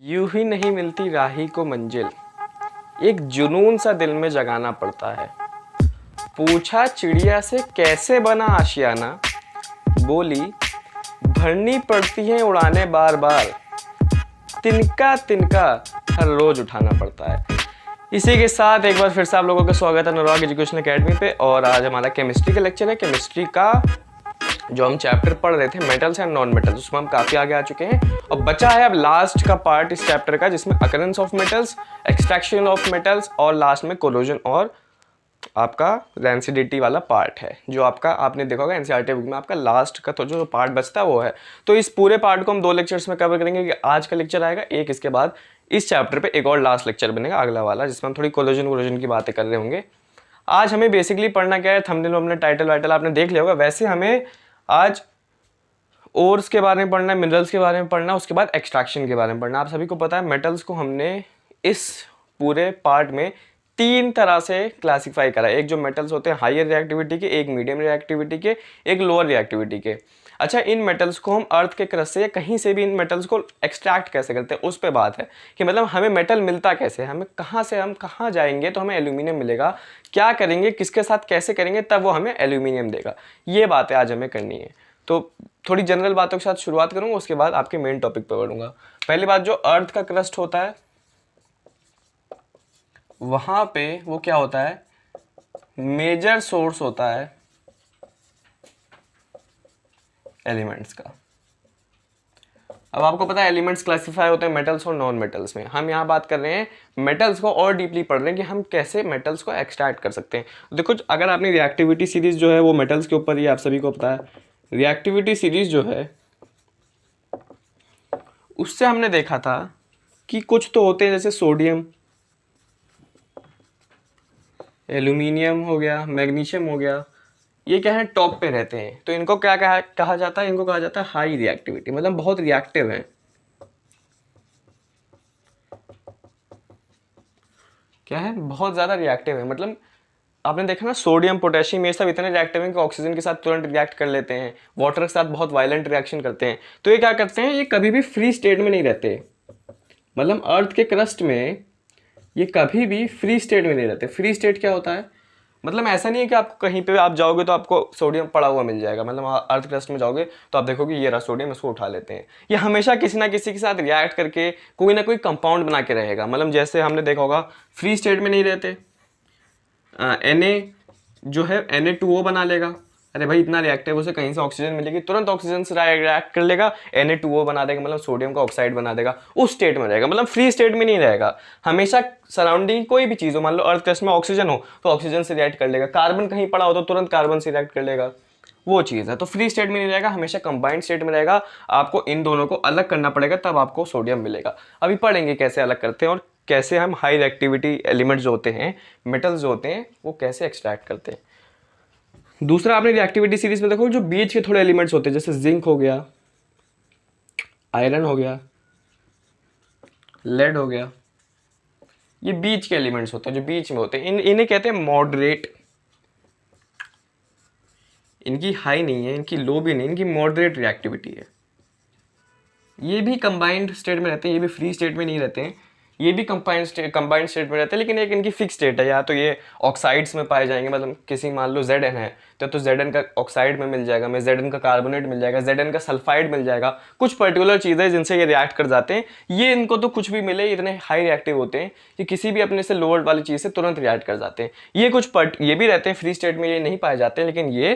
यूं ही नहीं मिलती राही को मंजिल, एक जुनून सा दिल में जगाना पड़ता है। पूछा चिड़िया से कैसे बना आशियाना, बोली भरनी पड़ती है उड़ाने बार बार, तिनका तिनका हर रोज उठाना पड़ता है। इसी के साथ एक बार फिर से आप लोगों का स्वागत है अनुराग एजुकेशन एकेडमी पे। और आज हमारा केमिस्ट्री का लेक्चर है। केमिस्ट्री का जो हम चैप्टर पढ़ रहे थे मेटल्स एंड नॉन मेटल्स, उसमें हम काफी आगे आ चुके हैं और बचा है अब लास्ट का पार्ट इस चैप्टर का, जिसमें occurrence of metals, extraction of metals और लास्ट में कोरोजन और आपका रेंसिडिटी वाला पार्ट है, जो आपका आपने देखा होगा एनसीईआरटी बुक में आपका लास्ट का तो जो पार्ट बचता है वो है। तो इस पूरे पार्ट को हम 2 लेक्चर्स में कवर करेंगे कि आज का लेक्चर आएगा एक, इसके बाद इस चैप्टर पे एक और लास्ट लेक्चर बनेगा अगला वाला, जिसमें हम थोड़ी कोलोजन की बातें कर रहे होंगे। आज हमें बेसिकली पढ़ना क्या है, थंबनेल में अपने टाइटल वाइटल आपने देख लिया होगा। वैसे हमें आज ओर्स के बारे में पढ़ना है, मिनरल्स के बारे में पढ़ना है, उसके बाद एक्सट्रैक्शन के बारे में पढ़ना है। आप सभी को पता है मेटल्स को हमने इस पूरे पार्ट में 3 तरह से क्लासिफाई करा है। एक जो मेटल्स होते हैं हायर रिएक्टिविटी के, एक मीडियम रिएक्टिविटी के, एक लोअर रिएक्टिविटी के। अच्छा, इन मेटल्स को हम अर्थ के क्रस्ट से या कहीं से भी इन मेटल्स को एक्सट्रैक्ट कैसे करते हैं उस पर बात है कि मतलब हमें मेटल मिलता कैसे, हमें कहाँ से, हम कहाँ जाएंगे तो हमें एल्यूमिनियम मिलेगा, क्या करेंगे, किसके साथ कैसे करेंगे तब वो हमें एल्यूमिनियम देगा। ये बातें आज हमें करनी है। तो थोड़ी जनरल बातों के साथ शुरुआत करूंगा, उसके बाद आपके मेन टॉपिक पर बढ़ूंगा। पहली बात, जो अर्थ का क्रस्ट होता है वहां पे वो क्या होता है, मेजर सोर्स होता है एलिमेंट्स का। अब आपको पता है एलिमेंट्स क्लासिफाई होते हैं मेटल्स और नॉन मेटल्स में। हम यहाँ बात कर रहे हैं मेटल्स को और डीपली पढ़ रहे हैं कि हम कैसे मेटल्स को एक्सट्रैक्ट कर सकते हैं। देखो, अगर आपने रिएक्टिविटी सीरीज जो है वो मेटल्स के ऊपर ही, आप सभी को पता है रिएक्टिविटी सीरीज जो है उससे हमने देखा था कि कुछ तो होते हैं जैसे सोडियम, एल्यूमिनियम हो गया, मैग्नीशियम हो गया, ये क्या है टॉप पे रहते हैं। तो इनको क्या कहा जाता है, इनको कहा जाता है हाई रिएक्टिविटी, मतलब बहुत रिएक्टिव है। क्या है, बहुत ज़्यादा रिएक्टिव है। मतलब आपने देखा ना सोडियम, पोटेशियम, ये सब इतने रिएक्टिव हैं कि ऑक्सीजन के साथ तुरंत रिएक्ट कर लेते हैं, वाटर के साथ बहुत वायलेंट रिएक्शन करते हैं। तो ये क्या करते हैं, ये कभी भी फ्री स्टेट में नहीं रहते। मतलब अर्थ के क्रस्ट में ये कभी भी फ्री स्टेट में नहीं रहते। फ्री स्टेट क्या होता है, मतलब ऐसा नहीं है कि आपको कहीं पे आप जाओगे तो आपको सोडियम पड़ा हुआ मिल जाएगा। मतलब अर्थ क्रस्ट में जाओगे तो आप देखोगे ये रहा सोडियम, इसको उठा लेते हैं। ये हमेशा किसी ना किसी के साथ रिएक्ट करके कोई ना कोई कंपाउंड बना के रहेगा। मतलब जैसे हमने देखा होगा फ्री स्टेट में नहीं रहते, Na जो है Na2O बना लेगा। अरे भाई इतना रिएक्टिव, उसे कहीं से ऑक्सीजन मिलेगी, तुरंत ऑक्सीजन से रिएक्ट कर लेगा, Na2O बना देगा, मतलब सोडियम का ऑक्साइड बना देगा, उस स्टेट में रहेगा। मतलब फ्री स्टेट में नहीं रहेगा। हमेशा सराउंडिंग कोई भी चीज़ हो, मान लो अर्थ क्रस्ट में ऑक्सीजन हो तो ऑक्सीजन से रिएक्ट कर लेगा, कार्बन कहीं पड़ा हो तो तुरंत कार्बन से रिएक्ट कर लेगा, वो चीज़ है। तो फ्री स्टेट में नहीं रहेगा, हमेशा कंबाइंड स्टेट में रहेगा। आपको इन दोनों को अलग करना पड़ेगा तब आपको सोडियम मिलेगा। अभी पढ़ेंगे कैसे अलग करते हैं और कैसे हम हाई रिएक्टिविटी एलिमेंट्स जो होते हैं, मेटल्स जो होते हैं, वो कैसे एक्सट्रैक्ट करते हैं। दूसरा, आपने रिएक्टिविटी सीरीज में देखो जो बीच के थोड़े एलिमेंट्स होते हैं, जैसे जिंक हो गया, आयरन हो गया, लेड हो गया, ये बीच के एलिमेंट्स होते हैं, जो बीच में होते हैं। इन्हें कहते हैं मॉडरेट। इनकी हाई नहीं है, इनकी लो भी नहीं, इनकी मॉडरेट रिएक्टिविटी है। ये भी कंबाइंड स्टेट में रहते हैं, ये भी फ्री स्टेट में नहीं रहते हैं, ये भी कंबाइंड स्टेट में रहते हैं, लेकिन एक इनकी फिक्स स्टेट है। या तो ये ऑक्साइड्स में पाए जाएंगे, मतलब किसी मान लो Zn है तो Zn का ऑक्साइड में मिल जाएगा, में Zn का कार्बोनेट मिल जाएगा, Zn का सल्फाइड मिल जाएगा। कुछ पर्टिकुलर चीज़ें जिनसे ये रिएक्ट कर जाते हैं। ये इनको तो कुछ भी मिले, इतने हाई रिएक्टिव होते हैं कि किसी भी अपने से लोअर वाली चीज़ से तुरंत रिएक्ट कर जाते हैं। ये कुछ ये भी रहते हैं फ्री स्टेट में, ये नहीं पाए जाते हैं, लेकिन ये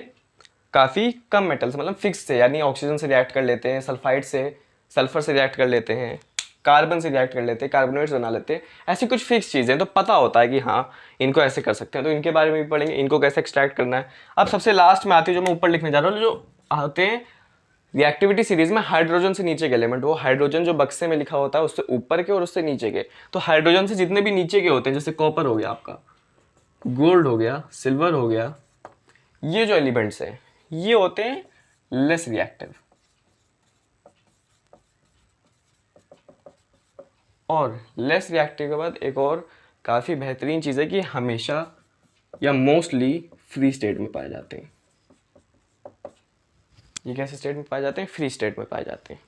काफ़ी कम मेटल्स, मतलब फिक्स से, यानी ऑक्सीजन से रिएक्ट कर लेते हैं, सल्फाइड से, सल्फर से रिएक्ट कर लेते हैं, कार्बन से रिएक्ट कर लेते हैं, कार्बोनेट्स बना लेते हैं। ऐसी कुछ फिक्स चीज़ें तो पता होता है कि हाँ इनको ऐसे कर सकते हैं, तो इनके बारे में भी पढ़ेंगे, इनको कैसे एक्सट्रैक्ट करना है। अब सबसे लास्ट में आती है जो मैं ऊपर लिखने जा रहा हूँ, जो आते हैं रिएक्टिविटी सीरीज में हाइड्रोजन से नीचे के एलिमेंट। वो हाइड्रोजन जो बक्से में लिखा होता है उससे ऊपर के और उससे नीचे के। तो हाइड्रोजन से जितने भी नीचे के होते हैं, जैसे कॉपर हो गया आपका, गोल्ड हो गया, सिल्वर हो गया, ये जो एलिमेंट्स हैं ये होते हैं लेस रिएक्टिव। और लेस रिएक्टिव के बाद एक और काफ़ी बेहतरीन चीज़ है कि हमेशा या मोस्टली फ्री स्टेट में पाए जाते हैं। ये कैसे स्टेट में पाए जाते हैं, फ्री स्टेट में पाए जाते हैं।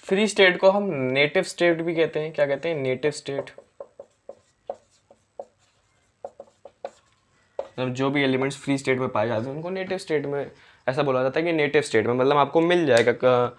फ्री स्टेट को हम नेटिव स्टेट भी कहते हैं। क्या कहते हैं? Native state. मतलब जो भी एलिमेंट्स फ्री स्टेट में पाए जाते हैं उनको नेटिव स्टेट में ऐसा बोला जाता है कि नेटिव स्टेट में मतलब आपको मिल जाएगा।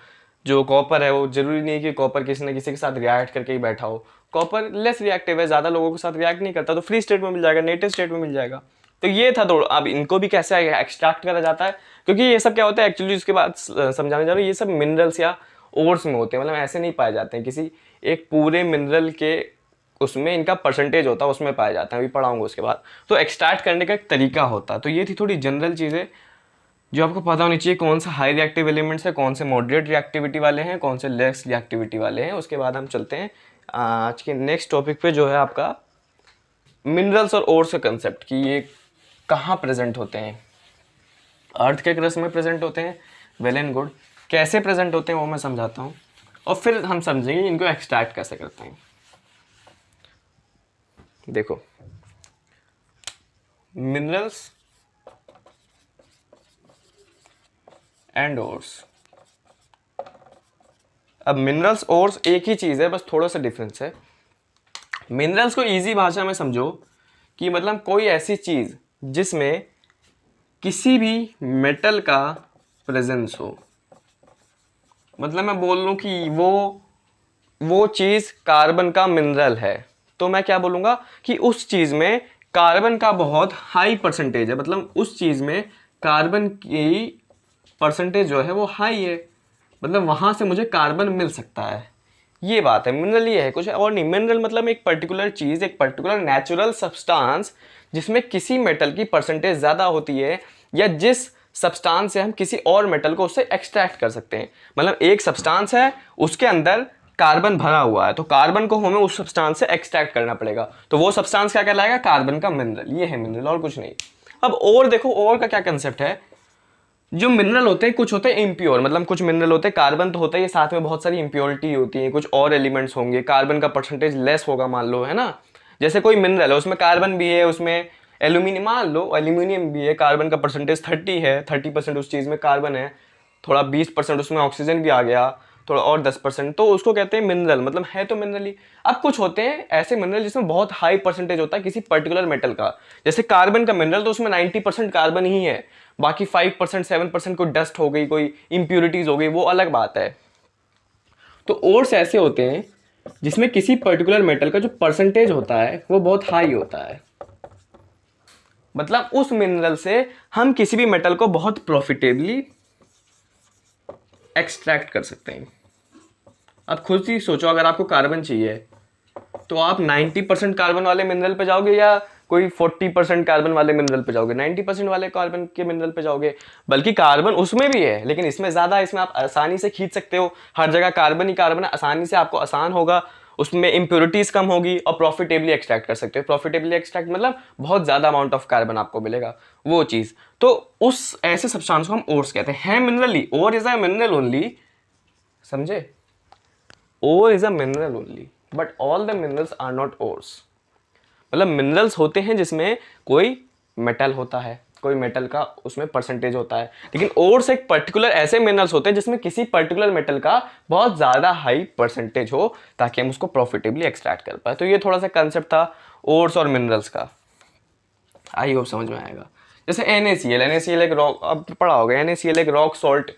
जो कॉपर है वो जरूरी नहीं है कि कॉपर किसी न किसी के साथ रिएक्ट करके ही बैठा हो। कॉपर लेस रिएक्टिव है, ज़्यादा लोगों के साथ रिएक्ट नहीं करता, तो फ्री स्टेट में मिल जाएगा, नेटिव स्टेट में मिल जाएगा। तो ये था। तो अब इनको भी कैसे एक्सट्रैक्ट करा जाता है, क्योंकि ये सब क्या होता है एक्चुअली, उसके बाद समझाने जा रहा हूँ। ये सब मिनरल्स या ओर्स में होते हैं, मतलब ऐसे नहीं पाए जाते हैं किसी एक पूरे मिनरल के, उसमें इनका परसेंटेज होता है, उसमें पाया जाता है। अभी पढ़ाऊंगा उसके बाद। तो एक्सट्रैक्ट करने का एक तरीका होता है। तो ये थी थोड़ी जनरल चीज़ें जो आपको पता होनी चाहिए, कौन सा हाई रिएक्टिव एलिमेंट्स है, कौन से मॉडरेट रिएक्टिविटी वाले हैं, कौन से लेस रिएक्टिविटी वाले हैं। उसके बाद हम चलते हैं आज के नेक्स्ट टॉपिक पे, जो है आपका मिनरल्स और ओर्स का कंसेप्ट, कि ये कहाँ प्रेजेंट होते हैं। अर्थ के क्रस्ट में प्रेजेंट होते हैं, वेल एंड गुड। कैसे प्रेजेंट होते हैं वो मैं समझाता हूँ, और फिर हम समझेंगे इनको एक्सट्रैक्ट कैसे करते हैं। देखो, मिनरल्स एंड ओर्स। अब मिनरल्स ओर्स एक ही चीज़ है, बस थोड़ा सा डिफरेंस है। मिनरल्स को इजी भाषा में समझो कि मतलब कोई ऐसी चीज़ जिसमें किसी भी मेटल का प्रेजेंस हो। मतलब मैं बोल लूँ कि वो चीज़ कार्बन का मिनरल है, तो मैं क्या बोलूँगा कि उस चीज़ में कार्बन का बहुत हाई परसेंटेज है। मतलब उस चीज़ में कार्बन की परसेंटेज जो है वो हाई है, मतलब वहाँ से मुझे कार्बन मिल सकता है। ये बात है। मिनरल ये है, कुछ और नहीं। मिनरल मतलब एक पर्टिकुलर चीज़, एक पर्टिकुलर नेचुरल सब्सटेंस जिसमें किसी मेटल की परसेंटेज ज़्यादा होती है, या जिस सब्सटेंस से हम किसी और मेटल को उससे एक्सट्रैक्ट कर सकते हैं। मतलब एक सब्सटेंस है, उसके अंदर कार्बन भरा हुआ है, तो कार्बन को हमें उस सब्सटेंस से एक्सट्रैक्ट करना पड़ेगा, तो वो सब्सटेंस क्या कहलाएगा? कार्बन का मिनरल। ये है मिनरल, और कुछ नहीं। अब और देखो, और का क्या कंसेप्ट है। जो मिनरल होते हैं, कुछ होते हैं इम्प्योर, मतलब कुछ मिनरल होते हैं, कार्बन तो होता है, ये साथ में बहुत सारी इम्प्योरिटी होती है, कुछ और एलिमेंट्स होंगे, कार्बन का परसेंटेज लेस होगा मान लो, है ना। जैसे कोई मिनरल है, उसमें कार्बन भी है, उसमें एल्यूमिनियम, मान लो एल्यूमिनियम भी है, कार्बन का परसेंटेज 30 है, 30% उस चीज़ में कार्बन है, थोड़ा 20% उसमें ऑक्सीजन भी आ गया, थोड़ा और 10%, तो उसको कहते हैं मिनरल, मतलब है तो मिनरल ही। अब कुछ होते हैं ऐसे मिनरल जिसमें बहुत हाई परसेंटेज होता है किसी पर्टिकुलर मेटल का, जैसे कार्बन का मिनरल, तो उसमें 90% कार्बन ही है, बाकी 5% 7% कोई डस्ट हो गई, कोई इंप्यूरिटीज हो गई, वो अलग बात है। तो ओर्स ऐसे होते हैं जिसमें किसी पर्टिकुलर मेटल का जो परसेंटेज होता है वो बहुत हाई होता है। मतलब उस मिनरल से हम किसी भी मेटल को बहुत प्रॉफिटेबली एक्सट्रैक्ट कर सकते हैं। अब खुद ही सोचो, अगर आपको कार्बन चाहिए तो आप 90% कार्बन वाले मिनरल पे जाओगे, या कोई 40% कार्बन वाले मिनरल पे जाओगे? 90% वाले कार्बन के मिनरल पे जाओगे। बल्कि कार्बन उसमें भी है, लेकिन इसमें ज़्यादा, इसमें आप आसानी से खींच सकते हो, हर जगह कार्बन ही कार्बन है, आसानी से आपको आसान होगा, उसमें इम्प्योरिटीज़ कम होगी, और प्रॉफिटेबली एक्सट्रैक्ट कर सकते हो। प्रॉफिटेबली एक्सट्रैक्ट मतलब बहुत ज़्यादा अमाउंट ऑफ कार्बन आपको मिलेगा, वो चीज़। तो उस ऐसे सब्सटेंस को हम ओर्स कहते हैं। है मिनरली, ore is a mineral only, समझे? Ore is a mineral only, but all the minerals are not ores. मतलब मिनरल्स होते हैं जिसमें कोई मेटल होता है, कोई मेटल का उसमें परसेंटेज होता है, लेकिन ओर्स एक पर्टिकुलर ऐसे मिनरल्स होते हैं जिसमें किसी पर्टिकुलर मेटल का बहुत ज़्यादा हाई परसेंटेज हो, ताकि हम उसको प्रॉफिटेबली एक्सट्रैक्ट कर पाए। तो ये थोड़ा सा कंसेप्ट था ओर्स और मिनरल्स का, आई होप समझ में आएगा। जैसे NaCl, NaCl एक रॉक, अब पढ़ा होगा, NaCl एक रॉक सॉल्ट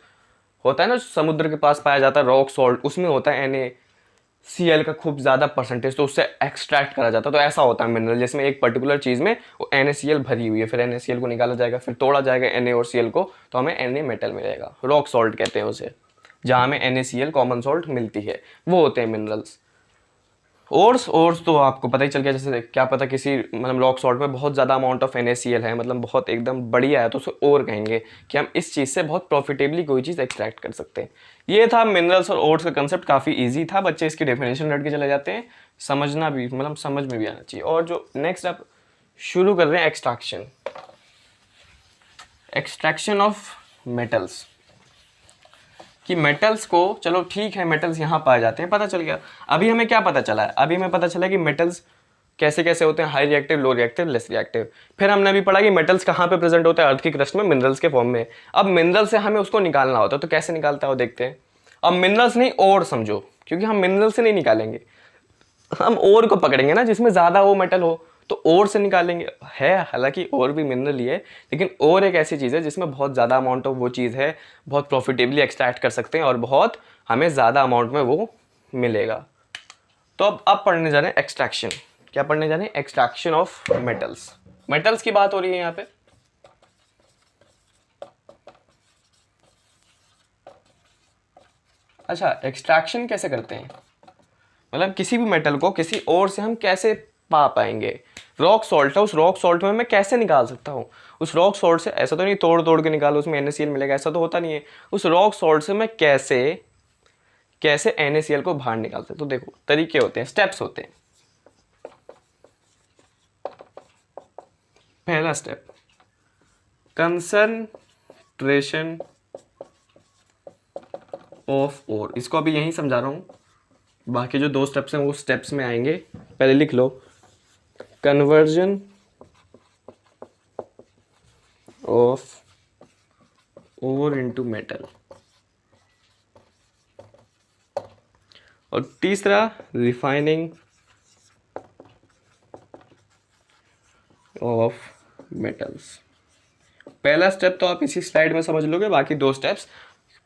होता है ना, समुद्र के पास पाया जाता है रॉक सॉल्ट, उसमें होता है NaCl का खूब ज़्यादा परसेंटेज, तो उससे एक्सट्रैक्ट करा जाता है। तो ऐसा होता है मिनरल, जिसमें एक पर्टिकुलर चीज़ में वो NaCl भरी हुई है, फिर NaCl को निकाला जाएगा, फिर तोड़ा जाएगा Na और Cl को, तो हमें Na मेटल मिलेगा। रॉक सॉल्ट कहते हैं उसे, जहाँ हमें NaCl कॉमन सॉल्ट मिलती है, वो होते हैं मिनरल्स। ओर्स तो आपको पता ही चल गया। जैसे क्या पता किसी मतलब रॉक सॉल्ट में बहुत ज़्यादा अमाउंट ऑफ NaCl है, मतलब बहुत एकदम बढ़िया है, तो उसे ओर कहेंगे कि हम इस चीज़ से बहुत प्रॉफिटेबली कोई चीज़ एक्सट्रैक्ट कर सकते हैं। ये था मिनरल्स और ओर्स का कंसेप्ट, काफ़ी इजी था, बच्चे इसकी डेफिनेशन रट के चले जाते हैं, समझना भी मतलब समझ में भी आना चाहिए। और जो नेक्स्ट आप शुरू कर रहे हैं, एक्सट्रैक्शन ऑफ मेटल्स, कि मेटल्स को, चलो ठीक है मेटल्स यहाँ पाए जाते हैं, पता चल गया। अभी हमें क्या पता चला है? अभी हमें पता चला कि मेटल्स कैसे कैसे होते हैं, high reactive, low reactive, less reactive. फिर हमने अभी पढ़ा कि मेटल्स कहाँ पे प्रेजेंट होते हैं, अर्थ की क्रस्ट में, मिनरल्स के फॉर्म में। अब मिनरल से हमें उसको निकालना होता है, तो कैसे निकालता है वो देखते हैं। अब मिनरल्स नहीं और समझो, क्योंकि हम मिनरल से नहीं निकालेंगे, हम ओर को पकड़ेंगे ना जिसमें ज़्यादा वो मेटल हो, तो ओर से निकालेंगे। है हालांकि ओर भी मिनरल ही है, लेकिन ओर एक ऐसी चीज़ है जिसमें बहुत ज़्यादा अमाउंट ऑफ वो चीज़ है, बहुत प्रॉफिटेबली एक्सट्रैक्ट कर सकते हैं और बहुत हमें ज़्यादा अमाउंट में वो मिलेगा। तो अब पढ़ने जा रहे हैं एक्सट्रैक्शन। क्या पढ़ने जा रहे हैं? Extraction of metals. मेटल्स की बात हो रही है यहाँ पे। अच्छा, एक्सट्रैक्शन कैसे करते हैं, मतलब किसी भी मेटल को किसी और से हम कैसे पा पाएंगे। रॉक सॉल्ट है, उस रॉक सॉल्ट में मैं कैसे निकाल सकता हूँ उस रॉक सॉल्ट से? ऐसा तो नहीं तोड़ तोड़ के निकालो उसमें NaCl मिलेगा, ऐसा तो होता नहीं है। उस रॉक सॉल्ट से मैं कैसे कैसे NaCl को बाहर निकाल सकता हूँ? तो देखो तरीके होते हैं, स्टेप्स होते हैं। पहला स्टेप, कंसंट्रेशन ऑफ ओर। इसको अभी यहीं समझा रहा हूँ, बाकी जो 2 स्टेप्स हैं वो स्टेप्स में आएंगे। पहले लिख लो, conversion of ore into metal. और तीसरा, रिफाइनिंग ऑफ मेटल्स। पहला स्टेप तो आप इसी स्लाइड में समझ लोगे, बाकी 2 स्टेप्स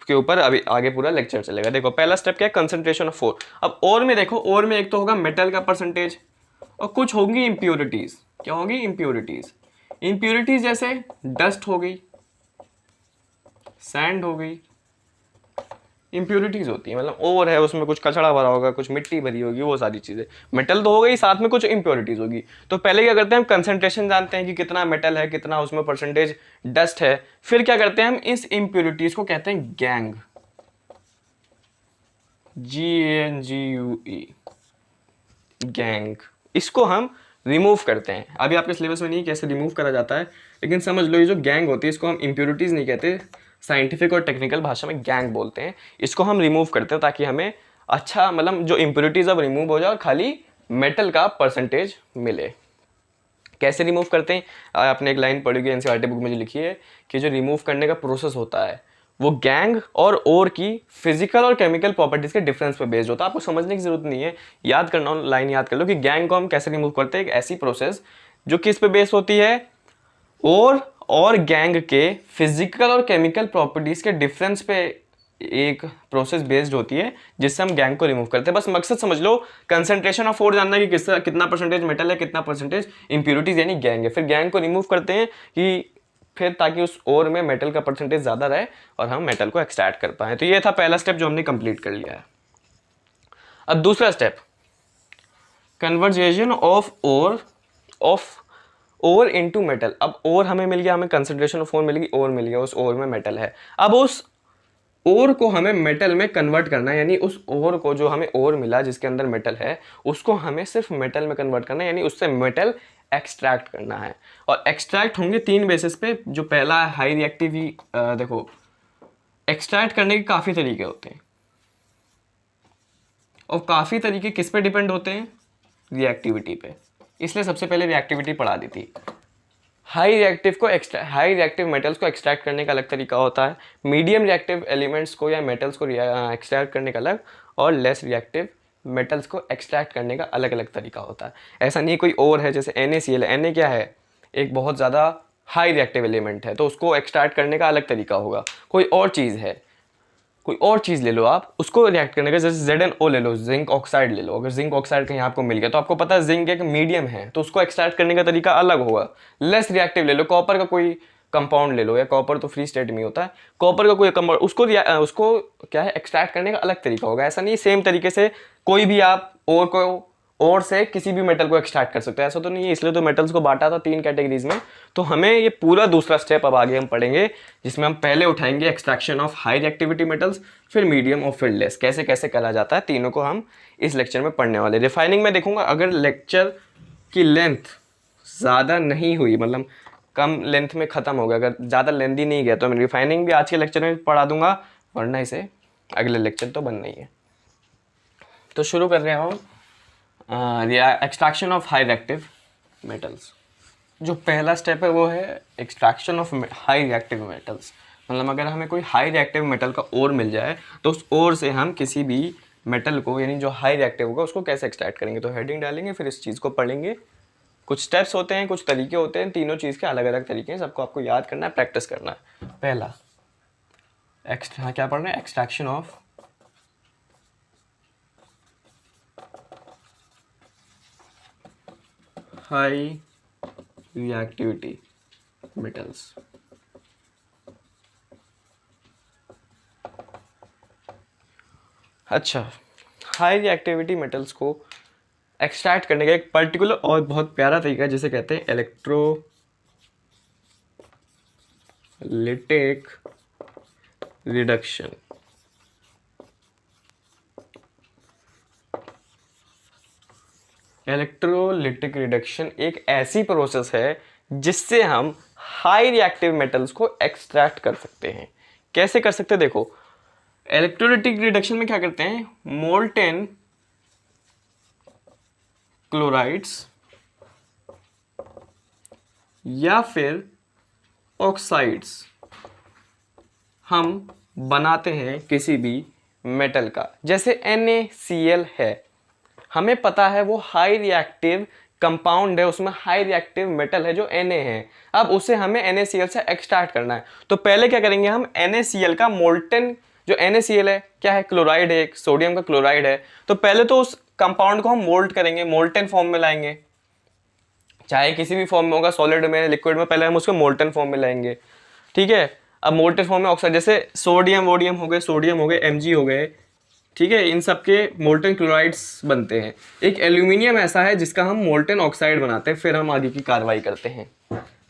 के ऊपर अभी आगे पूरा लेक्चर चलेगा। देखो पहला स्टेप क्या है? Concentration of ore. अब ओर में देखो, ओर में एक तो होगा मेटल का परसेंटेज और कुछ होंगी इंप्योरिटीज। क्या होगी? इंप्योरिटीज। इंप्योरिटीज जैसे डस्ट हो गई, सैंड हो गई, इंप्योरिटीज होती है, मतलब ओवर है उसमें कुछ कचड़ा भरा होगा, कुछ मिट्टी भरी होगी, वो सारी चीजें। मेटल तो हो गई, साथ में कुछ इंप्योरिटीज होगी। तो पहले क्या करते हैं हम? कंसंट्रेशन जानते हैं कि कितना मेटल है, कितना उसमें परसेंटेज डस्ट है। फिर क्या करते हैं हम? इस इंप्योरिटीज को कहते हैं गैंग, GANGUE, गैंग। इसको हम रिमूव करते हैं। अभी आपके सिलेबस में नहीं कैसे रिमूव करा जाता है, लेकिन समझ लो ये जो गैंग होती है इसको हम इंप्योरिटीज नहीं कहते, साइंटिफिक और टेक्निकल भाषा में गैंग बोलते हैं। इसको हम रिमूव करते हैं ताकि हमें अच्छा, मतलब जो इंप्योरिटीज अब रिमूव हो जाए और खाली मेटल का परसेंटेज मिले। कैसे रिमूव करते हैं? आपने एक लाइन पढ़ी होगी NCERT बुक में जो लिखी है कि जो रिमूव करने का प्रोसेस होता है वो गैंग और ओर की फिजिकल और केमिकल प्रॉपर्टीज के डिफरेंस पे बेस्ड होता है। आपको समझने की जरूरत नहीं है, याद करना, लाइन याद कर लो कि गैंग को हम कैसे रिमूव करते हैं। एक ऐसी प्रोसेस जो किस पे बेस्ड होती है? और गैंग के फिजिकल और केमिकल प्रॉपर्टीज के डिफरेंस पे एक प्रोसेस बेस्ड होती है जिससे हम गैंग को रिमूव करते हैं। बस मकसद समझ लो, कंसंट्रेशन ऑफ ओर जानना है कि कितना परसेंटेज मेटल है, कितना परसेंटेज इंप्योरिटीज यानी गैंग है। फिर गैंग को रिमूव करते हैं कि फिर ताकि उस ओर में मेटल का परसेंटेज ज्यादा रहे और हम मेटल को एक्सट्रैक्ट कर पाए। तो ये था पहला स्टेप जो हमने कंप्लीट कर लिया है। अब दूसरा step, conversion of ore into metal. अब ओर हमें मिल गया, हमें कंसंट्रेशन ऑफ ओर मिल गई, ओर मिल गया, उस ओर में मेटल है। अब उस ओर को हमें मेटल में कन्वर्ट करना है, यानी उस ओर को, जो हमें ओर मिला जिसके अंदर मेटल है, उसको हमें सिर्फ मेटल में कन्वर्ट करना है, यानी उससे मेटल एक्सट्रैक्ट करना है। और एक्सट्रैक्ट होंगे 3 बेसिस पे। जो पहला है हाई रिएक्टिव। देखो एक्सट्रैक्ट करने के काफ़ी तरीके होते हैं और काफ़ी तरीके किस पे डिपेंड होते हैं? रिएक्टिविटी पे। इसलिए सबसे पहले रिएक्टिविटी पढ़ा दी थी। हाई रिएक्टिव मेटल्स को एक्सट्रैक्ट करने का अलग तरीका होता है, मीडियम रिएक्टिव एलिमेंट्स को या मेटल्स को एक्सट्रैक्ट करने का अलग, और लेस रिएक्टिव मेटल्स को एक्सट्रैक्ट करने का अलग अलग तरीका होता है। ऐसा नहीं कोई और है, जैसे NaCl है, Na क्या है? एक बहुत ज़्यादा हाई रिएक्टिव एलिमेंट है, तो उसको एक्सट्रैक्ट करने का अलग तरीका होगा। कोई और चीज़ है, कोई और चीज़ ले लो आप, उसको रिएक्ट करने का, जैसे ZnO ले लो, जिंक ऑक्साइड ले लो। अगर जिंक ऑक्साइड कहीं आपको मिल गया तो आपको पता है जिंक एक मीडियम है, तो उसको एक्सट्रैक्ट करने का तरीका अलग होगा। लेस रिएक्टिव ले लो, कॉपर का कोई कंपाउंड ले लो, या कॉपर तो फ्री स्टेट में होता है, कॉपर का कोई कंपाउंड, उसको क्या है, एक्सट्रैक्ट करने का अलग तरीका होगा। ऐसा नहीं सेम तरीके से कोई भी आप और से किसी भी मेटल को एक्सट्रैक्ट कर सकते हैं, ऐसा तो नहीं है। इसलिए तो मेटल्स को बांटा था 3 कैटेगरीज में। तो हमें ये पूरा दूसरा स्टेप अब आगे हम पढ़ेंगे, जिसमें हम पहले उठाएंगे extraction of high reactivity metals, फिर मीडियम और फिर लेस, कैसे कैसे करा जाता है, तीनों को हम इस लेक्चर में पढ़ने वाले। रिफाइनिंग में देखूंगा, अगर लेक्चर की लेंथ ज़्यादा नहीं हुई, मतलब कम लेंथ में ख़त्म हो गया, अगर ज़्यादा लेंथी नहीं गया, तो मैं रिफाइनिंग भी आज के लेक्चर में पढ़ा दूंगा, वरना इसे अगले लेक्चर तो बनना ही है। तो शुरू कर रहे हैं हम extraction of high reactive metals. जो पहला स्टेप है वो है extraction of high reactive metals. मतलब अगर हमें कोई हाई रिएक्टिव मेटल का ओर मिल जाए तो उस ओर से हम किसी भी मेटल को, यानी जो हाई रिएक्टिव होगा, उसको कैसे एक्सट्रैक्ट करेंगे। तो हेडिंग डालेंगे, फिर इस चीज़ को पढ़ेंगे। कुछ स्टेप्स होते हैं, कुछ तरीके होते हैं, तीनों चीज़ के अलग अलग तरीके हैं, सबको आपको याद करना है, प्रैक्टिस करना है। पहला क्या पढ़ रहे हैं, extraction of high reactivity metals. अच्छा, हाई रिएक्टिविटी मेटल्स को एक्सट्रैक्ट करने का एक पर्टिकुलर और बहुत प्यारा तरीका है जिसे कहते हैं इलेक्ट्रोलिटिक रिडक्शन। इलेक्ट्रोलिटिक रिडक्शन एक ऐसी प्रोसेस है जिससे हम हाई रिएक्टिव मेटल्स को एक्सट्रैक्ट कर सकते हैं। कैसे कर सकते हैं, देखो इलेक्ट्रोलिटिक रिडक्शन में क्या करते हैं, मोल्टेन क्लोराइड्स या फिर ऑक्साइड्स हम बनाते हैं किसी भी मेटल का। जैसे NaCl है, हमें पता है वो हाई रिएक्टिव कंपाउंड है, उसमें हाई रिएक्टिव मेटल है जो Na है। अब उसे हमें NaCl से एक्सट्रैक्ट करना है। तो पहले क्या करेंगे, हम NaCl का मोल्टेन, जो NaCl है क्या है, क्लोराइड है, एक सोडियम का क्लोराइड है। तो पहले तो उस कंपाउंड को हम मोल्ट करेंगे, मोल्टेन फॉर्म में लाएंगे, चाहे किसी भी फॉर्म में होगा, सॉलिड में, लिक्विड में, पहले हम उसको मोल्टेन फॉर्म में लाएंगे। ठीक है, अब मोल्टेन फॉर्म में ऑक्साइड, जैसे सोडियम वोडियम हो गए, सोडियम हो गए, Mg हो गए, ठीक है, इन सब के मोल्टेन क्लोराइड्स बनते हैं। एक एल्यूमिनियम ऐसा है जिसका हम मोल्टेन ऑक्साइड बनाते हैं, फिर हम आगे की कार्रवाई करते हैं।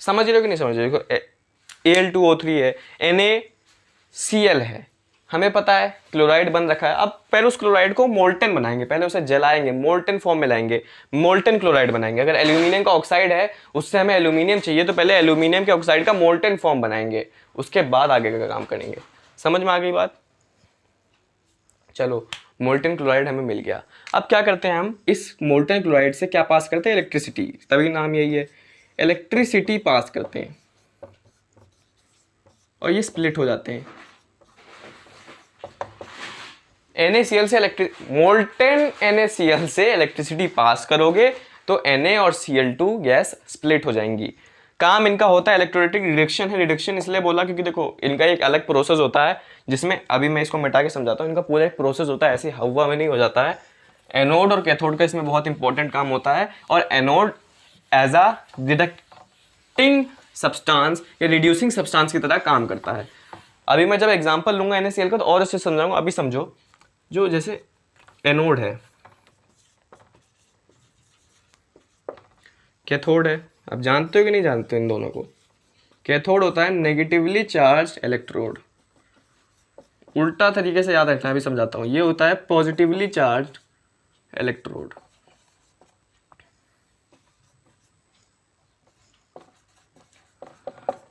समझ रहे हो कि नहीं समझ रहे हो, देखो Al2O3 है, NaCl है, हमें पता है क्लोराइड बन रखा है। अब पहले उस क्लोराइड को मोल्टेन बनाएंगे, पहले उसे जलाएंगे, मोल्टेन फॉर्म में लाएंगे, मोल्टेन क्लोराइड बनाएंगे। अगर एल्यूमिनियम का ऑक्साइड है, उससे हमें एल्यूमिनियम चाहिए, तो पहले एल्यूमिनियम के ऑक्साइड का मोल्टेन फॉर्म बनाएंगे, उसके बाद आगे का काम करेंगे। समझ में आ गई बात। चलो, मोल्टेन क्लोराइड हमें मिल गया। अब क्या करते हैं, हम इस मोल्टेन क्लोराइड से क्या पास करते हैं, इलेक्ट्रिसिटी, तभी नाम यही है, इलेक्ट्रिसिटी पास करते हैं और ये स्प्लिट हो जाते हैं। NaCl से मोल्टेन NaCl से इलेक्ट्रिसिटी पास करोगे तो Na और Cl2 गैस स्प्लिट हो जाएंगी। काम इनका होता है इलेक्ट्रोलिटिक रिडक्शन है। रिडक्शन इसलिए बोला क्योंकि देखो इनका एक अलग प्रोसेस होता है, जिसमें अभी मैं इसको मिटा के समझाता हूँ। इनका पूरा एक प्रोसेस होता है, ऐसे हवा में नहीं हो जाता है। एनोड और कैथोड का इसमें बहुत इंपॉर्टेंट काम होता है, और एनोड एज अ रिडक्टिंग सब्सटेंस या रिड्यूसिंग सब्सटेंस की तरह काम करता है। अभी मैं जब एग्जांपल लूंगा NaCl का तो और इससे समझाऊंगा। अभी समझो, जो जैसे एनोड है, कैथोड है, अब जानते हो कि नहीं जानते हो इन दोनों को। कैथोड होता है नेगेटिवली चार्ज इलेक्ट्रोड, उल्टा तरीके से याद रखना है, अभी समझाता हूँ। ये होता है पॉजिटिवली चार्ज इलेक्ट्रोड।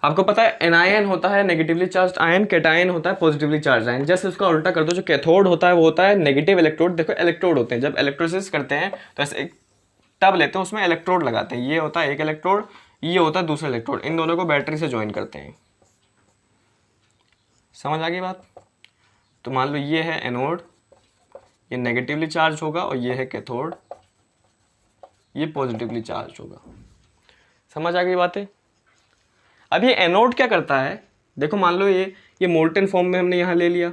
आपको पता है एनायन होता है नेगेटिवली चार्ज आयन, कैटायन होता है पॉजिटिवली चार्ज आयन। जैसे उसका उल्टा कर दो, जो कैथोड होता है वो होता है नेगेटिव इलेक्ट्रोड। देखो इलेक्ट्रोड होते हैं, जब इलेक्ट्रोलिसिस करते हैं तो ऐसे एक टब लेते हैं, उसमें इलेक्ट्रोड लगाते हैं। ये होता है एक इलेक्ट्रोड, ये होता है दूसरा इलेक्ट्रोड। इन दोनों को बैटरी से ज्वाइन करते हैं। समझ आ गई बात। तो मान लो ये है एनोड, ये नेगेटिवली चार्ज होगा, और ये है कैथोड, ये पॉजिटिवली चार्ज होगा। समझ आ गई बातें। अब ये एनोड क्या करता है, देखो मान लो ये मोल्टेन फॉर्म में हमने यहाँ ले लिया,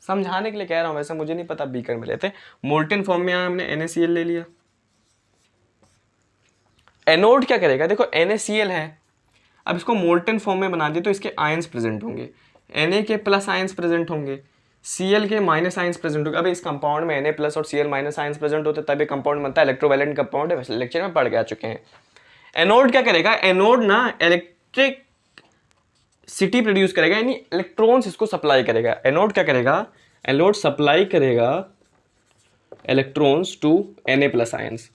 समझाने के लिए कह रहा हूँ, वैसे मुझे नहीं पता बीकर में लेते। मोल्टेन फॉर्म में यहाँ हमने NaCl ले लिया। एनोड क्या करेगा, देखो NaCl है, अब इसको मोल्टेन फॉर्म में बना दिया तो इसके आयंस प्रेजेंट होंगे, Na के प्लस आयंस प्रेजेंट होंगे, Cl के माइनस आयंस प्रेजेंट होंगे। अब इस कंपाउंड में Na प्लस और Cl माइनस आयंस प्रेजेंट होते तभी कंपाउंड बनता है, इलेक्ट्रोवैलेंट कंपाउंड है, वैसे लेक्चर में पढ़ के आ चुके हैं। एनोड क्या करेगा, एनोड ना इलेक्ट्रिक सिटी प्रोड्यूस करेगा, यानी इलेक्ट्रॉन्स इसको सप्लाई करेगा। एनोड क्या करेगा, एनोड सप्लाई करेगा electrons to Na plus ions.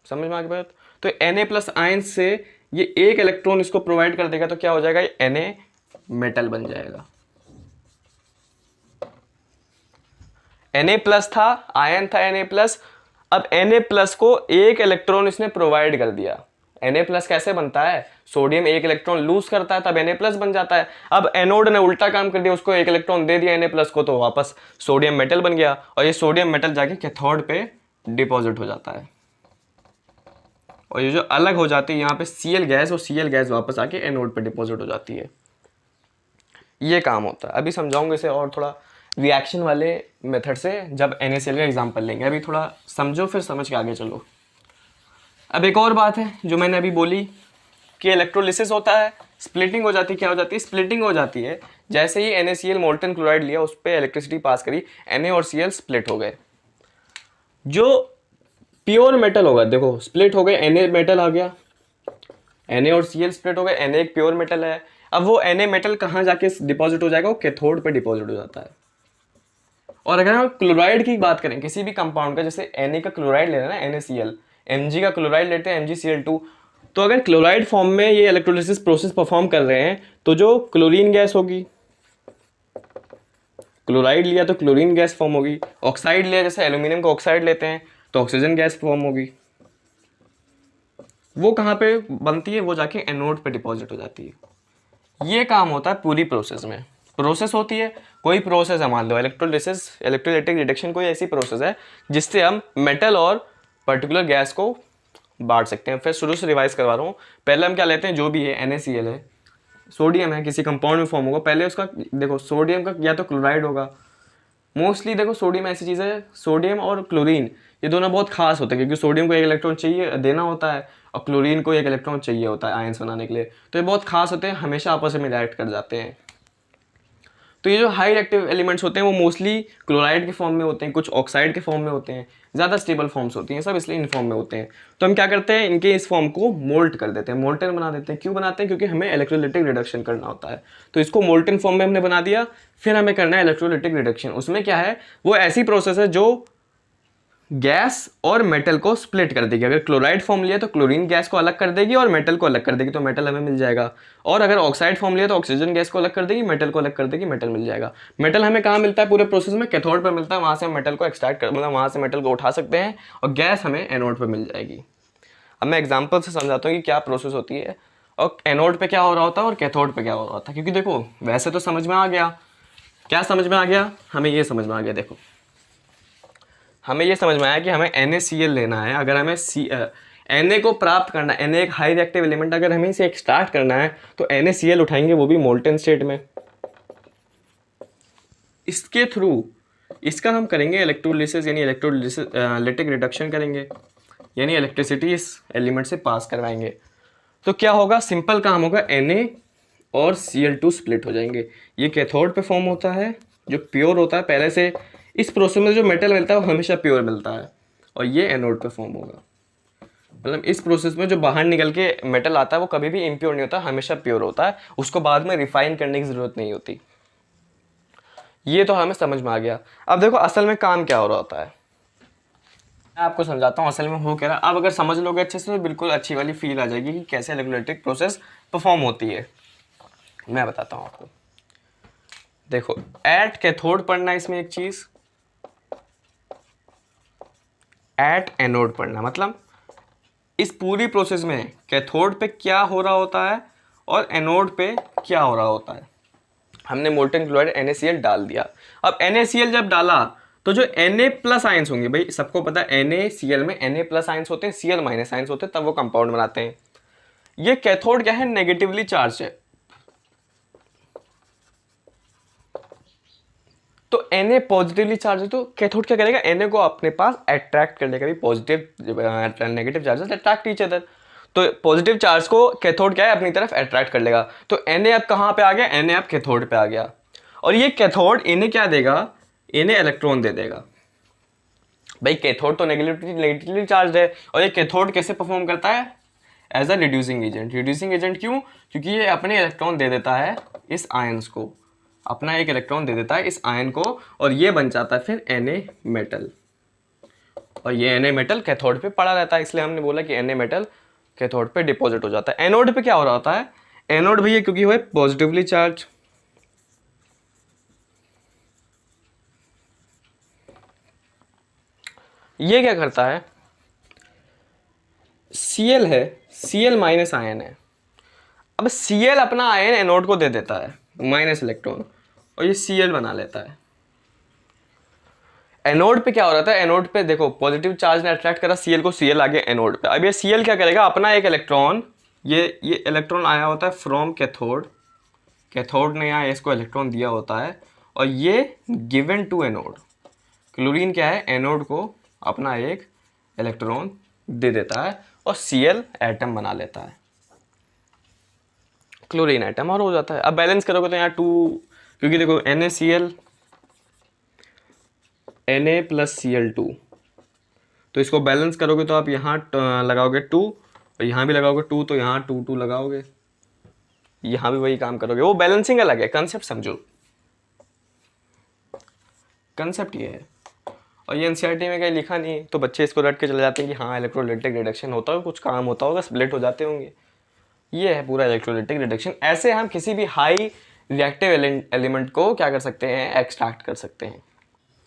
समझ में आ गई बात। तो Na प्लस आयंस से ये एक इलेक्ट्रॉन इसको प्रोवाइड कर देगा, तो क्या हो जाएगा, ये Na मेटल बन जाएगा। Na प्लस था, आयन था Na प्लस, अब Na प्लस को एक इलेक्ट्रॉन इसने प्रोवाइड कर दिया, Na+ कैसे बनता है, सोडियम एक इलेक्ट्रॉन लूज करता है तब Na+ बन जाता है। अब एनोड ने उल्टा काम कर दिया, उसको एक इलेक्ट्रॉन दे दिया Na+ को, तो वापस सोडियम मेटल बन गया और ये सोडियम मेटल जाके कैथोड पे डिपॉजिट हो जाता है। और ये जो अलग हो जाती है यहाँ पे Cl गैस, और Cl गैस वापस आके एनोड पे डिपॉजिट हो जाती है। ये काम होता है। अभी समझाऊंगा इसे और थोड़ा रिएक्शन वाले मेथड से जब NaCl का एग्जांपल लेंगे। अभी थोड़ा समझो फिर समझ के आगे चलो। अब एक और बात है जो मैंने अभी बोली कि इलेक्ट्रोलिसिस होता है, स्प्लिटिंग हो जाती है। क्या हो जाती है, स्प्लिटिंग हो जाती है। जैसे ही NaCl मोल्टन क्लोराइड लिया, उस पर इलेक्ट्रिसिटी पास करी, Na और Cl स्प्लिट हो गए। जो प्योर मेटल होगा, देखो स्प्लिट हो गए, Na मेटल आ गया, Na और Cl स्प्लिट हो गए, Na एक प्योर मेटल है। अब वो Na मेटल कहाँ जाके डिपॉजिट हो जाएगा, वो कैथोड पे डिपॉजिट हो जाता है। और अगर हम क्लोराइड की बात करें किसी भी कंपाउंड का, जैसे Na का क्लोराइड ले रहे हैं ना NaCl, Mg का क्लोराइड लेते हैं MgCl2, तो अगर क्लोराइड फॉर्म में ये इलेक्ट्रोलिसिस प्रोसेस परफॉर्म कर रहे हैं तो जो क्लोरीन गैस होगी, क्लोराइड लिया तो क्लोरीन गैस फॉर्म होगी, ऑक्साइड लिया जैसे एल्यूमिनियम का ऑक्साइड लेते हैं तो ऑक्सीजन गैस फॉर्म होगी। वो कहाँ पे बनती है, वो जाके एनोड पे डिपॉजिट हो जाती है। ये काम होता है पूरी प्रोसेस में। प्रोसेस होती है, कोई प्रोसेस है, मान लो इलेक्ट्रोलिसिस, इलेक्ट्रोलाइटिक रिडक्शन कोई ऐसी प्रोसेस है जिससे हम मेटल और पर्टिकुलर गैस को बांट सकते हैं। फिर शुरू से रिवाइज करवा रहा हूँ। पहले हम क्या लेते हैं, जो भी है NaCl है, सोडियम है, किसी कंपाउंड में फॉर्म होगा, पहले उसका देखो सोडियम का या तो क्लोराइड होगा। मोस्टली देखो सोडियम ऐसी चीज़ है, सोडियम और क्लोरीन ये दोनों बहुत खास होते हैं क्योंकि सोडियम को एक इलेक्ट्रॉन चाहिए देना होता है और क्लोरीन को एक इलेक्ट्रॉन चाहिए होता है आयंस बनाने के लिए। तो ये बहुत खास होते हैं, हमेशा आपस में रिएक्ट कर जाते हैं। तो ये जो हाई रिएक्टिव एलिमेंट्स होते हैं वो मोस्टली क्लोराइड के फॉर्म में होते हैं, कुछ ऑक्साइड के फॉर्म में होते हैं, ज़्यादा स्टेबल फॉर्म्स होती हैं सब, इसलिए इन फॉर्म में होते हैं। तो हम क्या करते हैं, इनके इस फॉर्म को मोल्ट कर देते हैं, मोल्टन बना देते हैं। क्यों बनाते हैं, क्योंकि हमें इलेक्ट्रोलाइटिक रिडक्शन करना होता है। तो इसको मोल्टन फॉर्म में हमने बना दिया, फिर हमें करना है इलेक्ट्रोलाइटिक रिडक्शन। उसमें क्या है, वो ऐसी प्रोसेस है जो गैस और मेटल को स्प्लिट कर देगी। अगर क्लोराइड फॉर्म लिया तो क्लोरीन गैस को अलग कर देगी और मेटल को अलग कर देगी, तो मेटल हमें मिल जाएगा। और अगर ऑक्साइड फॉर्म लिया तो ऑक्सीजन गैस को अलग कर देगी, मेटल को अलग कर देगी, मेटल मिल जाएगा। मेटल हमें कहाँ मिलता है पूरे प्रोसेस में, कैथोड पर मिलता है। वहां से हम मेटल को एक्सट्रैक्ट कर, मतलब वहां से मेटल को उठा सकते हैं और गैस हमें एनोड पर मिल जाएगी। अब मैं एग्जाम्पल से समझाता हूँ कि क्या प्रोसेस होती है और एनोड पे क्या हो रहा होता है और कैथोड पे क्या हो रहा होता है। क्योंकि देखो वैसे तो समझ में आ गया, क्या समझ में आ गया, हमें ये समझ में आ गया। देखो हमें ये समझ में आया कि हमें NaCl लेना है। अगर हमें Na को प्राप्त करना है, Na एक हाई रिएक्टिव एलिमेंट, अगर हमें इसे एक्सट्रैक्ट करना है तो NaCl उठाएंगे, वो भी मोल्टन स्टेट में। इसके थ्रू इसका हम करेंगे इलेक्ट्रोलिसिस, यानी इलेक्ट्रोलाइटिक रिडक्शन करेंगे, यानी इलेक्ट्रिसिटी इस एलिमेंट से पास करवाएंगे। तो क्या होगा, सिंपल काम होगा, Na और Cl2 स्प्लिट हो जाएंगे। ये कैथोड पे फॉर्म होता है जो प्योर होता है पहले से। इस प्रोसेस में जो मेटल मिलता है वो हमेशा प्योर मिलता है, और ये एनोड पे फॉर्म होगा। मतलब इस प्रोसेस में जो बाहर निकल के मेटल आता है वो कभी भी इम्प्योर नहीं होता, हमेशा प्योर होता है। उसको बाद में रिफाइन करने की जरूरत नहीं होती। ये तो हमें समझ में आ गया। अब देखो असल में काम क्या हो रहा होता है, मैं आपको समझाता हूँ असल में हो क्या रहा है। अब अगर समझ लोगे अच्छे से तो बिल्कुल अच्छी वाली फील आ जाएगी कि कैसे इलेक्ट्रोलाइटिक प्रोसेस परफॉर्म होती है। मैं बताता हूँ आपको। देखो एट कैथोड पढ़ना है इसमें एक चीज, एट एनोड पढ़ना, मतलब इस पूरी प्रोसेस में कैथोड पे क्या हो रहा होता है और एनोड पे क्या हो रहा होता है। हमने मोल्टन क्लोराइड NaCl डाल दिया। अब NaCl जब डाला तो जो Na+ आयंस होंगे, भाई सबको पता है NaCl में Na+ आयंस होते हैं, Cl- आयंस होते हैं, तब वो कंपाउंड बनाते हैं। ये कैथोड क्या है, नेगेटिवली चार्ज है। तो Na पॉजिटिवली चार्ज है, तो कैथोड क्या करेगा, Na को अपने पास अट्रैक्ट कर लेगा। Positive negative charges attract each other, तो पॉजिटिव चार्ज को कैथोड क्या है, अपनी तरफ अट्रैक्ट कर लेगा। तो Na अब कहाँ पे आ गया, Na अब कैथोड पे आ गया। और ये कैथोड इन्हें क्या देगा, इन्हें इलेक्ट्रॉन दे देगा। भाई कैथोड तो नेगेटिवली चार्ज है, और ये कैथोड कैसे परफॉर्म करता है, as a reducing agent. Reducing agent क्यों, क्योंकि ये अपने इलेक्ट्रॉन दे देता है इस आयंस को, अपना एक इलेक्ट्रॉन दे देता है इस आयन को, और ये बन जाता है फिर Na मेटल। और ये Na मेटल कैथोड पे पड़ा रहता है, इसलिए हमने बोला कि Na मेटल कैथोड पे डिपॉजिट हो जाता है। एनोड पे क्या हो रहा होता है, एनोड भैया क्योंकि वो है पॉजिटिवली चार्ज, ये क्या करता है, Cl है, Cl माइनस आयन है। अब Cl अपना आयन एनोड को दे देता है माइनस इलेक्ट्रॉन, और ये Cl बना लेता है। एनोड पे क्या हो रहा था, एनोड पे देखो पॉजिटिव चार्ज ने अट्रैक्ट करा Cl को, Cl आ गया एनोड पे। अब ये Cl क्या करेगा, अपना एक इलेक्ट्रॉन, ये इलेक्ट्रॉन आया होता है फ्रॉम कैथोड, कैथोड ने यहाँ इसको इलेक्ट्रॉन दिया होता है, और ये गिवन टू एनोड। क्लोरीन क्या है, एनोड को अपना एक इलेक्ट्रॉन दे देता है और Cl एटम बना लेता है, क्लोरीन एटम, और हो जाता है। अब बैलेंस करोगे तो यहाँ 2, क्योंकि देखो NaCl Na प्लस Cl2, तो इसको बैलेंस करोगे तो आप यहाँ लगाओगे 2 और यहाँ भी लगाओगे 2, तो यहाँ 2 2 लगाओगे, यहाँ भी वही काम करोगे। वो बैलेंसिंग अलग है, कंसेप्ट समझो, कंसेप्ट ये है। और ये एनसीईआरटी में कहीं लिखा नहीं है, तो बच्चे इसको रट के चले जाते हैं कि हाँ इलेक्ट्रोलाइटिक रिडक्शन होता है, कुछ काम होता होगा, स्प्लिट हो जाते होंगे। ये है पूरा इलेक्ट्रोलाइटिक रिडक्शन। ऐसे हम किसी भी हाई रिएक्टिव एलिमेंट को क्या कर सकते हैं, एक्सट्रैक्ट कर सकते हैं।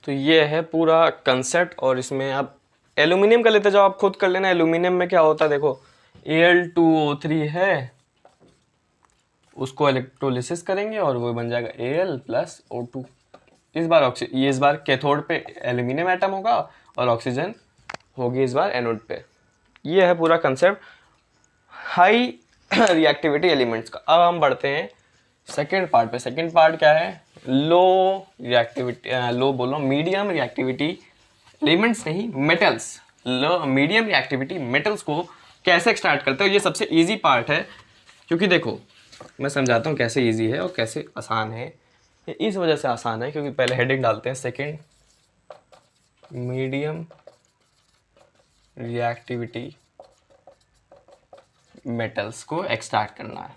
तो ये है पूरा कंसेप्ट। और इसमें आप एल्यूमिनियम का लेते जाओ, आप खुद कर लेना। एल्यूमिनियम में क्या होता है, देखो Al2O3 है, उसको इलेक्ट्रोलिसिस करेंगे और वो बन जाएगा Al प्लस O2। इस बार कैथोड पे एल्यूमिनियम एटम होगा और ऑक्सीजन होगी इस बार एनोड पे। ये है पूरा कंसेप्ट हाई रिएक्टिविटी एलिमेंट्स का। अब हम बढ़ते हैं सेकेंड पार्ट पे। सेकेंड पार्ट क्या है, लो रिएक्टिविटी, लो बोलो मीडियम रिएक्टिविटी एलिमेंट्स नहीं, मेटल्स। लो मीडियम रिएक्टिविटी मेटल्स को कैसे एक्सट्रैक्ट करते हो, ये सबसे इजी पार्ट है। क्योंकि देखो मैं समझाता हूँ कैसे इजी है और कैसे आसान है। ये इस वजह से आसान है क्योंकि पहले हेडिंग डालते हैं, सेकेंड मीडियम रिएक्टिविटी मेटल्स को एक्सट्रैक्ट करना है।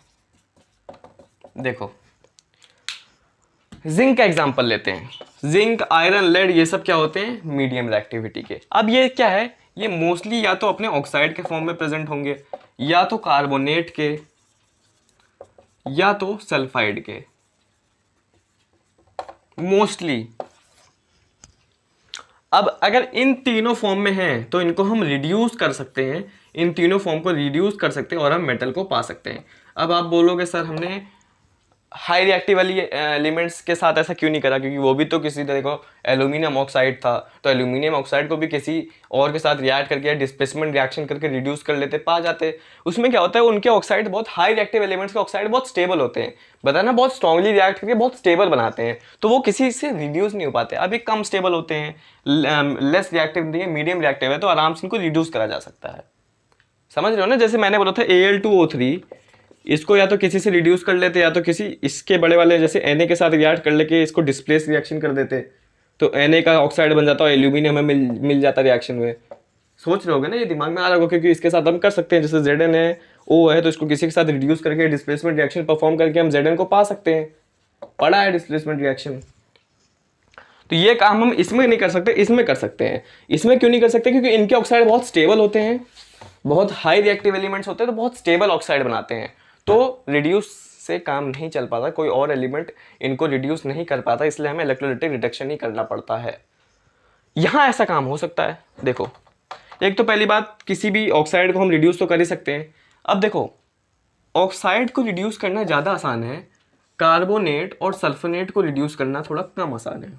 देखो जिंक का एग्जांपल लेते हैं। जिंक, आयरन, लेड, ये सब क्या होते हैं, मीडियम रिएक्टिविटी के। अब ये क्या है, ये मोस्टली या तो अपने ऑक्साइड के फॉर्म में प्रेजेंट होंगे, या तो कार्बोनेट के, या तो सल्फाइड के, मोस्टली। अब अगर इन तीनों फॉर्म में हैं तो इनको हम रिड्यूस कर सकते हैं, इन तीनों फॉर्म को रिड्यूस कर सकते हैं और हम मेटल को पा सकते हैं। अब आप बोलोगे सर हमने हाई रिएक्टिव वाली एलिमेंट्स के साथ ऐसा क्यों नहीं करा, क्योंकि वो भी तो किसी तरह को एल्यूमिनियम ऑक्साइड था, तो एल्यूमिनियम ऑक्साइड को भी किसी और के साथ रिएक्ट करके डिस्प्लेसमेंट रिएक्शन करके रिड्यूस कर लेते, पा जाते। उसमें क्या होता है, उनके ऑक्साइड बहुत हाई रिएक्टिव एलिमेंट्स के ऑक्साइड बहुत स्टेबल होते हैं, बताना बहुत स्ट्रांगली रिएक्ट करके बहुत स्टेबल बनाते हैं, तो वो किसी से रिड्यूस नहीं हो पाते। अभी कम स्टेबल होते हैं, लेस रिएक्टिव नहीं है, मीडियम रिएक्टिव है, तो आराम से इनको रिड्यूस करा जा सकता है। समझ रहे हो ना, जैसे मैंने बोला था Al2O3, इसको या तो किसी से रिड्यूस कर लेते, या तो किसी इसके बड़े वाले जैसे Na के साथ रिएक्ट कर लेके इसको डिस्प्लेस रिएक्शन कर देते, तो Na का ऑक्साइड बन जाता और एल्यूमिनियम हमें मिल जाता रिएक्शन में। सोच रहे होगे ना, ये दिमाग में आ रहा होगा, क्योंकि इसके साथ हम कर सकते हैं, जैसे ZnO है तो इसको किसी के साथ रिड्यूस करके डिस्प्लेसमेंट रिएक्शन परफॉर्म करके हम Zn को पा सकते हैं। पड़ा है डिस्प्लेसमेंट रिएक्शन। तो ये काम हम इसमें नहीं कर सकते, इसमें कर सकते हैं। इसमें क्यों नहीं कर सकते, क्योंकि इनके ऑक्साइड बहुत स्टेबल होते हैं, बहुत हाई रिएक्टिव एलिमेंट्स होते हैं, तो बहुत स्टेबल ऑक्साइड बनाते हैं, तो रिड्यूस से काम नहीं चल पाता, कोई और एलिमेंट इनको रिड्यूस नहीं कर पाता, इसलिए हमें इलेक्ट्रोलाइटिक रिडक्शन ही करना पड़ता है। यहाँ ऐसा काम हो सकता है। देखो एक तो पहली बात, किसी भी ऑक्साइड को हम रिड्यूस तो कर ही सकते हैं। अब देखो ऑक्साइड को रिड्यूस करना ज़्यादा आसान है, कार्बोनेट और सल्फोनेट को रिड्यूस करना थोड़ा कम आसान है।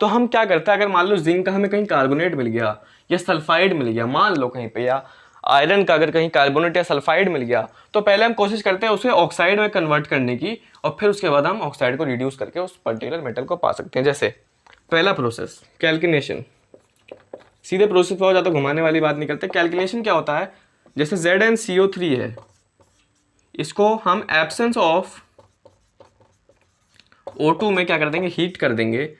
तो हम क्या करते हैं, अगर मान लो जिंक का हमें कहीं कार्बोनेट मिल गया या सल्फाइड मिल गया, मान लो कहीं पे, या आयरन का अगर कहीं कार्बोनेट या सल्फाइड मिल गया, तो पहले हम कोशिश करते हैं उसे ऑक्साइड में कन्वर्ट करने की, और फिर उसके बाद हम ऑक्साइड को रिड्यूस करके उस पर्टिकुलर मेटल को पा सकते हैं। जैसे पहला प्रोसेस कैल्किनेशन, सीधे प्रोसेस पर हो जाता, घुमाने वाली बात नहीं करते। कैल्कुलेशन क्या होता है, जैसे ZnCO3 है, इसको हम एब्सेंस ऑफ O2 में क्या कर देंगे, हीट कर देंगे।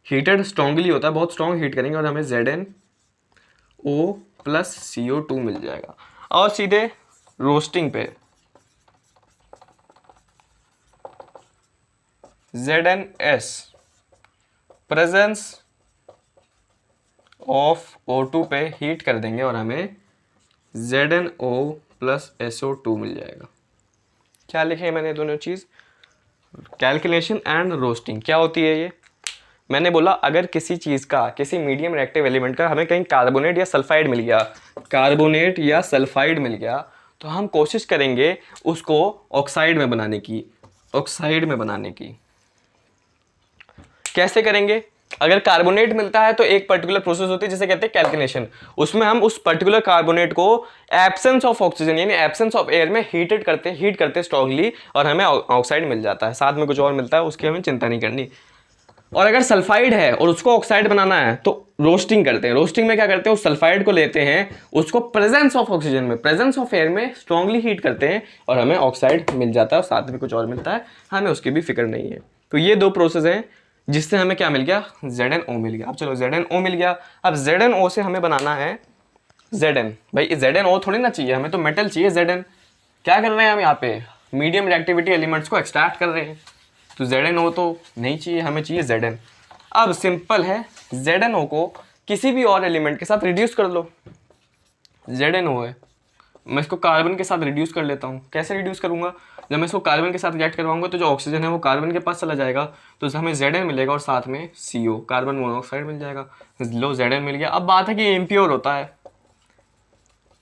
हीटेड स्ट्रांगली होता है, बहुत स्ट्रांग हीट करेंगे और हमें ZnO प्लस CO2 मिल जाएगा। और सीधे रोस्टिंग पे ZnS प्रेजेंस ऑफ O2 पे हीट कर देंगे और हमें ZnO प्लस SO2 मिल जाएगा। क्या लिखे हैं मैंने दोनों चीज़, कैलकुलेशन एंड रोस्टिंग। क्या होती है ये, मैंने बोला अगर किसी चीज़ का, किसी मीडियम रिएक्टिव एलिमेंट का हमें कहीं कार्बोनेट या सल्फाइड मिल गया, कार्बोनेट या सल्फाइड मिल गया, तो हम कोशिश करेंगे उसको ऑक्साइड में बनाने की। ऑक्साइड में बनाने की कैसे करेंगे? अगर कार्बोनेट मिलता है तो एक पर्टिकुलर प्रोसेस होती है जिसे कहते हैं कैल्किनेशन। उसमें हम उस पर्टिकुलर कार्बोनेट को एब्सेंस ऑफ ऑक्सीजन यानी एब्सेंस ऑफ एयर में हीट करते स्ट्रांगली, और हमें ऑक्साइड मिल जाता है। साथ में कुछ और मिलता है, उसकी हमें चिंता नहीं करनी। और अगर सल्फाइड है और उसको ऑक्साइड बनाना है तो रोस्टिंग करते हैं। रोस्टिंग में क्या करते हैं, उस सल्फाइड को लेते हैं, उसको प्रेजेंस ऑफ ऑक्सीजन में, प्रेजेंस ऑफ एयर में स्ट्रांगली हीट करते हैं और हमें ऑक्साइड मिल जाता है। और साथ में कुछ और मिलता है, हमें उसकी भी फिक्र नहीं है। तो ये दो प्रोसेस हैं जिससे हमें क्या मिल गया, ZnO मिल गया। अब चलो ZnO मिल गया, अब ZnO से हमें बनाना है Zn। भाई ZnO थोड़ी ना चाहिए, हमें तो मेटल चाहिए Zn। क्या कर रहे हैं हम यहाँ पे, मीडियम रिएक्टिविटी एलिमेंट्स को एक्सट्रैक्ट कर रहे हैं। तो ZnO तो नहीं चाहिए, हमें चाहिए Zn। अब सिंपल है, ZnO को किसी भी और एलिमेंट के साथ रिड्यूस कर लो। ZnO है, मैं इसको कार्बन के साथ रिड्यूस कर लेता हूँ। कैसे रिड्यूस करूँगा, जब मैं इसको कार्बन के साथ रिएक्ट करवाऊंगा तो जो ऑक्सीजन है वो कार्बन के पास चला जाएगा, तो हमें Zn मिलेगा और साथ में CO कार्बन मोनोऑक्साइड मिल जाएगा। लो Zn मिल गया। अब बात है कि इम्प्योर होता है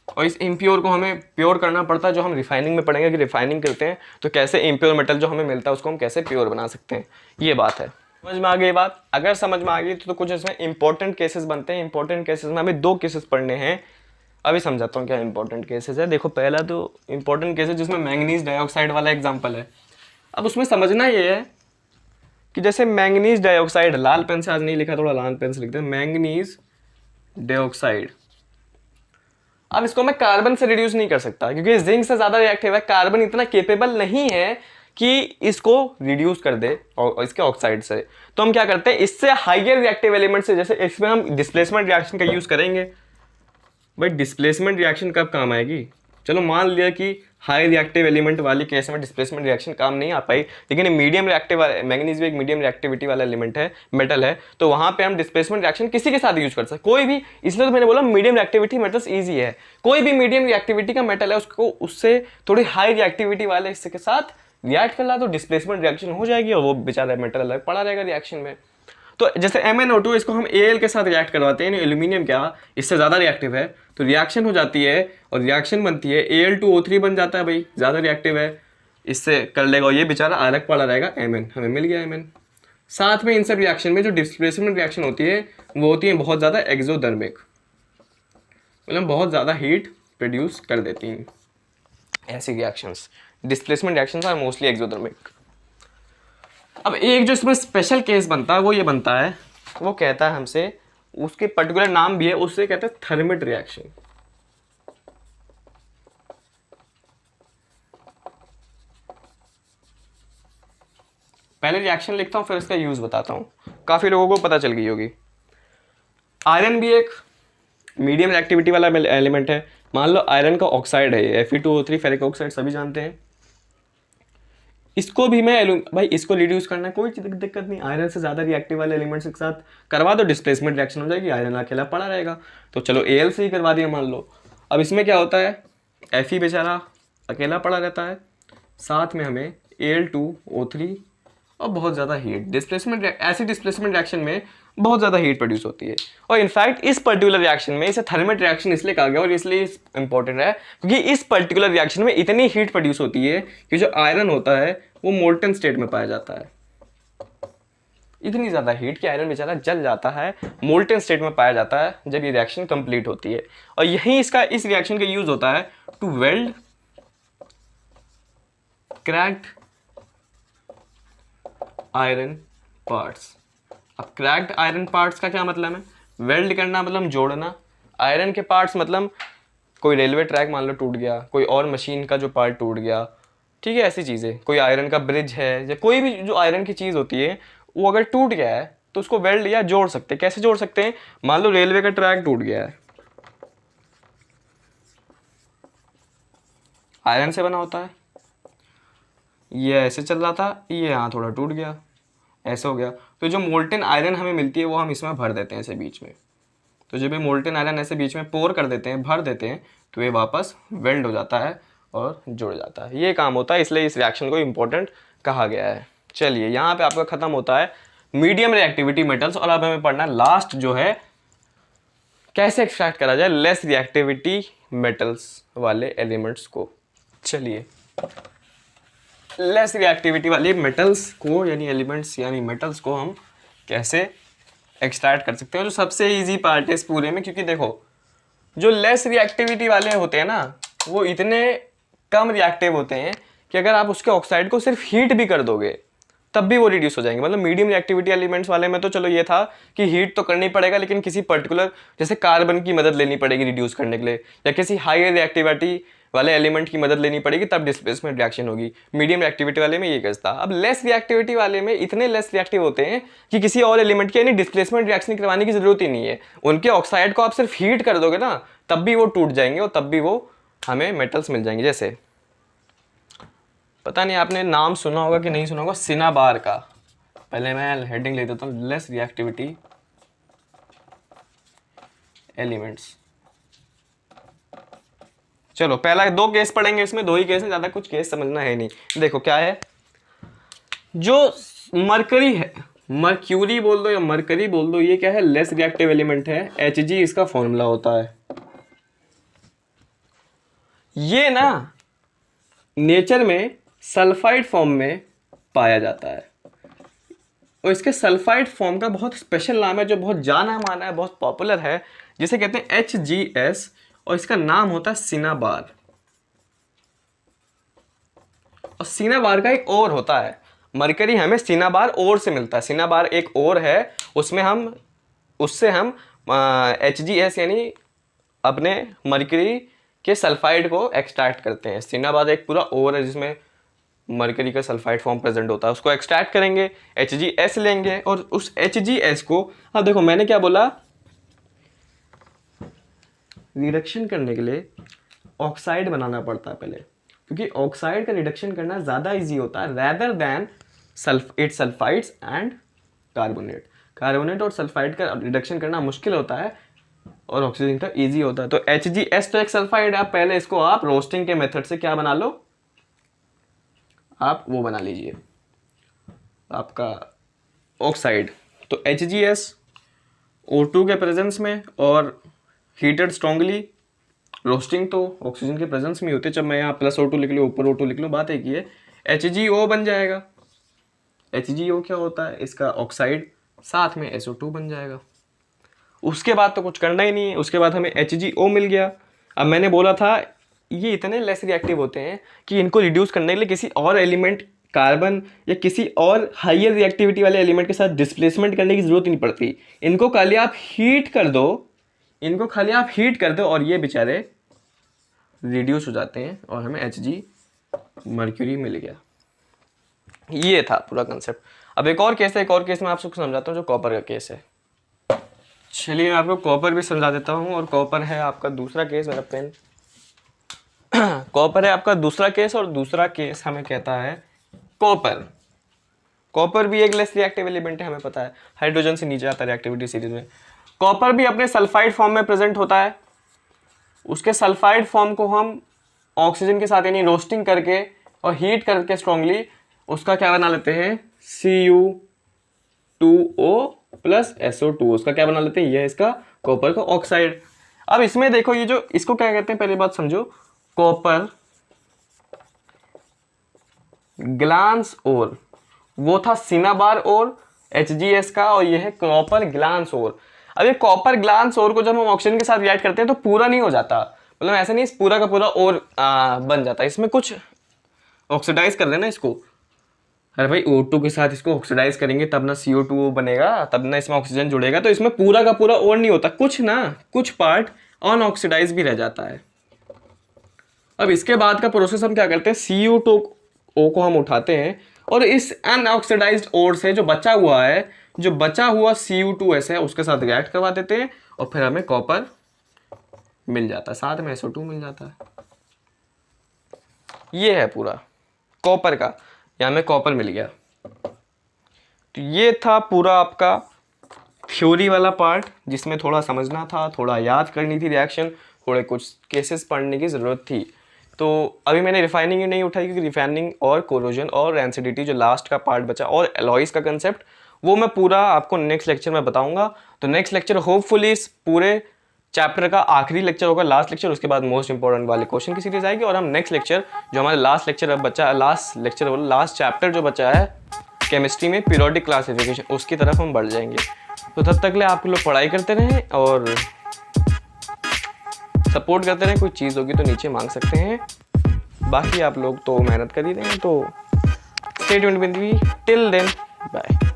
और इस इम्प्योर को हमें प्योर करना पड़ता है, जो हम रिफाइनिंग में पढ़ेंगे कि रिफाइनिंग करते हैं तो कैसे इम्प्योर मेटल जो हमें मिलता है उसको हम कैसे प्योर बना सकते हैं। ये बात है, समझ में आ गई बात? अगर समझ में आ गई तो कुछ इसमें इंपॉर्टेंट केसेस बनते हैं। इंपॉर्टेंट केसेस में हमें 2 केसेस पढ़ने हैं। अभी समझाता हूँ क्या इंपॉर्टेंट केसेस है। देखो पहला तो इंपॉर्टेंट केस है जिसमें मैंगनीज डाइऑक्साइड वाला एग्जाम्पल है। अब उसमें समझना ये है कि जैसे मैंगनीज डाइऑक्साइड, लाल पेन से आज नहीं लिखा, थोड़ा लाल पेन से लिखते हैं, मैंगनीज डाइऑक्साइड। अब इसको मैं कार्बन से रिड्यूस नहीं कर सकता क्योंकि जिंक से ज्यादा रिएक्टिव है। कार्बन इतना केपेबल नहीं है कि इसको रिड्यूस कर दे और इसके ऑक्साइड से। तो हम क्या करते हैं, इससे हाइयर रिएक्टिव एलिमेंट से, जैसे इसमें हम डिस्प्लेसमेंट रिएक्शन का यूज करेंगे। भाई डिस्प्लेसमेंट रिएक्शन कब काम आएगी? चलो मान लिया कि हाई रिएक्टिव एलिमेंट वाली केस में डिस्प्लेसमेंट रिएक्शन काम नहीं आ पाई, लेकिन मीडियम रिएक्टिव, मैंगनीज भी एक मीडियम रिएक्टिविटी वाला एलिमेंट है, मेटल है, तो वहां पे हम डिस्प्लेसमेंट रिएक्शन किसी के साथ यूज कर सकते, कोई भी। इसलिए तो मैंने बोला मीडियम रिएक्टिविटी मेटल्स ईजी है। कोई भी मीडियम रिएक्टिविटी का मेटल है उसको उससे थोड़ी हाई रिएक्टिविटी वाले इसके साथ रिएक्ट कर ला तो डिस्प्लेसमेंट रिएक्शन हो जाएगी और वो बेचारा मेटल अलग पड़ा रहेगा रिएक्शन में। तो जैसे MnO2 इसको हम Al के साथ रिएक्ट करवाते हैं, एल्यूमिनियम क्या इससे ज़्यादा रिएक्टिव है, तो रिएक्शन हो जाती है और रिएक्शन बनती है, Al2O3 बन जाता है। भाई ज़्यादा रिएक्टिव है, इससे कर लेगा और ये बेचारा अलग पड़ा रहेगा Mn, हमें मिल गया Mn। साथ में इन सब रिएक्शन में जो डिस्प्लेसमेंट रिएक्शन होती है वो होती है बहुत ज़्यादा एक्सोथर्मिक, मतलब बहुत ज़्यादा हीट प्रोड्यूस कर देती हैं ऐसी reactions. Displacement reactions are mostly exothermic. अब एक जो इसमें स्पेशल केस बनता है वो ये बनता है, वो कहता है हमसे, उसके पर्टिकुलर नाम भी है, उससे कहते हैं थर्मिट रिएक्शन। पहले रिएक्शन लिखता हूं फिर इसका यूज बताता हूं, काफी लोगों को पता चल गई होगी। आयरन भी एक मीडियम रिएक्टिविटी वाला एलिमेंट है। मान लो आयरन का ऑक्साइड है Fe2O3 फेरिक ऑक्साइड, सभी जानते हैं। इसको भी मैं भाई इसको रिड्यूस करना है, कोई दिक्कत नहीं, आयरन से ज़्यादा रिएक्टिव वाले एलिमेंट्स के साथ करवा दो, डिस्प्लेसमेंट रिएक्शन हो जाएगी, आयरन अकेला पड़ा रहेगा। तो चलो Al से ही करवा दिया मान लो। अब इसमें क्या होता है, Fe बेचारा अकेला पड़ा रहता है, साथ में हमें Al2O3 और बहुत ज़्यादा हीट, डिस्प्लेसमेंट, ऐसी डिस्प्लेसमेंट रिएक्शन में बहुत ज़्यादा हीट प्रोड्यूस होती है। और इनफैक्ट इस पर्टिकुलर रिएक्शन में इसे थर्मिट रिएक्शन इसलिए कहा गया और इसलिए इंपॉर्टेंट है क्योंकि इस पर्टिकुलर रिएक्शन में इतनी हीट प्रोड्यूस होती है कि जो आयरन होता है वो मोल्टन स्टेट में पाया जाता है। इतनी ज़्यादा हीट कि आयरन बेचारा जल जाता है, मोल्टन स्टेट में पाया जाता है जब ये रिएक्शन कंप्लीट होती है। और यही इसका इस रिएक्शन का यूज होता है to weld cracked iron parts. अब क्रैक्ड आयरन पार्ट्स का क्या मतलब है, वेल्ड करना मतलब जोड़ना, आयरन के पार्ट्स मतलब कोई रेलवे ट्रैक मान लो टूट गया, कोई और मशीन का जो पार्ट टूट गया, ठीक है, ऐसी चीज़ें, कोई आयरन का ब्रिज है या कोई भी जो आयरन की चीज़ होती है वो अगर टूट गया है तो उसको वेल्ड या जोड़ सकते हैं। कैसे जोड़ सकते हैं, मान लो रेलवे का ट्रैक टूट गया है, आयरन से बना होता है, ये ऐसे चल रहा था, ये यहाँ थोड़ा टूट गया, ऐसे हो गया, तो जो मोल्टन आयरन हमें मिलती है वो हम इसमें भर देते हैं ऐसे बीच में। तो जब ये मोल्टन आयरन ऐसे बीच में पोर कर देते हैं, भर देते हैं, तो ये वापस वेल्ड हो जाता है और जुड़ जाता है। ये काम होता है, इसलिए इस रिएक्शन को इम्पोर्टेंट कहा गया है। चलिए यहाँ पे आपका ख़त्म होता है मीडियम रिएक्टिविटी मेटल्स। और अब हमें पढ़ना लास्ट जो है कैसे एक्सट्रैक्ट करा जाए लेस रिएक्टिविटी मेटल्स वाले एलिमेंट्स को। चलिए लेस रिएक्टिविटी वाली मेटल्स को यानी एलिमेंट्स यानी मेटल्स को हम कैसे एक्सट्रैक्ट कर सकते हैं। जो सबसे इजी पार्ट है इस पूरे में, क्योंकि देखो जो लेस रिएक्टिविटी वाले होते हैं ना वो इतने कम रिएक्टिव होते हैं कि अगर आप उसके ऑक्साइड को सिर्फ हीट भी कर दोगे तब भी वो रिड्यूस हो जाएंगे। मतलब मीडियम रिएक्टिविटी एलिमेंट्स वाले में तो चलो ये था कि हीट तो करनी पड़ेगा, लेकिन किसी पर्टिकुलर जैसे कार्बन की मदद लेनी पड़ेगी रिड्यूस करने के लिए, या किसी हाई रिएक्टिविटी वाले एलिमेंट की मदद लेनी पड़ेगी तब डिस्प्लेसमेंट रिएक्शन होगी। मीडियम रिएक्टिविटी वाले में ये केस था। अब लेस रिएक्टिविटी वाले में इतने लेस रिएक्टिव होते हैं कि किसी और एलिमेंट की यानी डिस्प्लेसमेंट रिएक्शन करवाने की जरूरत ही नहीं है। उनके ऑक्साइड को आप सिर्फ हीट कर दोगे ना तब भी वो टूट जाएंगे और तब भी वो हमें मेटल्स मिल जाएंगे। जैसे पता नहीं आपने नाम सुना होगा कि नहीं सुना होगा सिनाबार का। पहले मैं हेडिंग ले देता हूँ, लेस रिएक्टिविटी एलिमेंट्स। चलो पहला दो केस पढ़ेंगे, इसमें दो ही केस है, ज्यादा कुछ केस समझना है नहीं। देखो क्या है, जो मरकरी है, मर्क्यूरी बोल दो या मरकरी बोल दो, ये क्या है लेस रिएक्टिव एलिमेंट है। Hg इसका फॉर्मूला होता है। ये ना नेचर में सल्फाइड फॉर्म में पाया जाता है और इसके सल्फाइड फॉर्म का बहुत स्पेशल नाम है जो बहुत जाना माना है, बहुत पॉपुलर है, जिसे कहते हैं HgS और इसका नाम होता है सिनाबार। और सिनाबार का एक और होता है, मरकरी हमें सिनाबार और से मिलता है। सिनाबार एक और है, उसमें उससे हम HgS यानी अपने मरकरी के सल्फाइड को एक्सट्रैक्ट करते हैं। सिनाबार एक पूरा और है जिसमें मरकरी का सल्फाइड फॉर्म प्रेजेंट होता है, उसको एक्सट्रैक्ट करेंगे, HgS लेंगे और उस HgS को, अब देखो मैंने क्या बोला, रिडक्शन करने के लिए ऑक्साइड बनाना पड़ता है पहले, क्योंकि ऑक्साइड का रिडक्शन करना ज़्यादा इजी होता है rather than it sulphides and carbonate. Carbonate और सल्फाइड का रिडक्शन करना मुश्किल होता है और ऑक्सीजन का इजी होता है। तो HgS तो एक सल्फाइड है, पहले इसको आप रोस्टिंग के मेथड से क्या बना लो, आप वो बना लीजिए आपका ऑक्साइड। तो HgS O2 के प्रेजेंस में और हीटेड स्ट्रांगली, रोस्टिंग तो ऑक्सीजन के प्रेजेंस में होते। जब मैं यहाँ +O2 लिख लूँ ऊपर O2 लिख लूँ, बात एक ही है, HgO बन जाएगा। HgO क्या होता है, इसका ऑक्साइड साथ में SO2 बन जाएगा। उसके बाद तो कुछ करना ही नहीं है, उसके बाद हमें HgO मिल गया। अब मैंने बोला था ये इतने लेस रिएक्टिव होते हैं कि इनको रिड्यूस करने के लिए किसी और एलिमेंट कार्बन या किसी और हाइयर रिएक्टिविटी वाले एलिमेंट के साथ डिस्प्लेसमेंट करने की जरूरत ही नहीं पड़ती। इनको खाली आप हीट कर दो और ये बेचारे रिड्यूस हो जाते हैं और हमें Hg मर्क्यूरी मिल गया। ये था पूरा कंसेप्ट। अब एक और केस है, एक और केस मैं आपको समझाता हूँ जो कॉपर का केस है। चलिए मैं आपको कॉपर भी समझा देता हूँ। और कॉपर है आपका दूसरा केस, मेरा पेन कॉपर है आपका दूसरा केस, और दूसरा केस हमें कहता है कॉपर। कॉपर भी एक लेस रिएक्टिव एलिमेंट है, हमें पता है, हाइड्रोजन से नीचे आता है रिएक्टिविटी सीरीज में। कॉपर भी अपने सल्फाइड फॉर्म में प्रेजेंट होता है। उसके सल्फाइड फॉर्म को हम ऑक्सीजन के साथ यानी रोस्टिंग करके और हीट करके स्ट्रांगली उसका क्या बना लेते हैं, Cu2O + SO2, उसका क्या बना लेते हैं, यह इसका कॉपर का ऑक्साइड। अब इसमें देखो ये जो इसको क्या कहते हैं, पहले बात समझो, कॉपर ग्लांस ओर, वो था सिनाबार ओर HgS का, और ये है कॉपर ग्लांस ओर। अब ये कॉपर ग्लांस ओर को जब हम ऑक्सीजन के साथ रिएक्ट करते हैं तो पूरा नहीं हो जाता, मतलब ऐसा नहीं पूरा का पूरा और बन जाता है, इसमें कुछ ऑक्सीडाइज कर लेना इसको। अरे भाई O2 के साथ इसको ऑक्सीडाइज करेंगे तब ना CO2 बनेगा, तब ना इसमें ऑक्सीजन जुड़ेगा, तो इसमें पूरा का पूरा और नहीं होता, कुछ पार्ट अनऑक्सीडाइज भी रह जाता है। अब इसके बाद का प्रोसेस हम क्या करते हैं, Cu2O को हम उठाते हैं और इस अनऑक्सीडाइज्ड ओर से जो बचा हुआ Cu2S है उसके साथ रिएक्ट करवा देते हैं और फिर हमें कॉपर मिल जाता है, साथ में SO2 मिल जाता है। ये है पूरा कॉपर का, यहाँ में कॉपर मिल गया। तो ये था पूरा आपका थ्योरी वाला पार्ट, जिसमें थोड़ा समझना था, थोड़ा याद करनी थी रिएक्शन, थोड़े कुछ केसेस पढ़ने की ज़रूरत थी। तो अभी मैंने रिफाइनिंग ही नहीं उठाई, क्योंकि रिफाइनिंग और कोरोजन और रेंसिडिटी जो लास्ट का पार्ट बचा और एलॉयज का कंसेप्ट वो मैं पूरा आपको नेक्स्ट लेक्चर में बताऊंगा। तो नेक्स्ट लेक्चर होपफुली इस पूरे चैप्टर का आखिरी लेक्चर होगा, लास्ट लेक्चर। उसके बाद मोस्ट इंपॉर्टेंट वाले क्वेश्चन की सीरीज आएगी और हम नेक्स्ट लेक्चर जो हमारे लास्ट लेक्चर अब बचा, लास्ट चैप्टर जो बचा है केमिस्ट्री में पीरियोडिक क्लासिफिकेशन, उसकी तरफ हम बढ़ जाएंगे। तो तब तक ले आप लोग पढ़ाई करते रहें और सपोर्ट करते रहें। कोई चीज़ होगी तो नीचे मांग सकते हैं, बाकी आप लोग तो मेहनत कर ही रहे हैं। तो stay tuned with me till then, bye.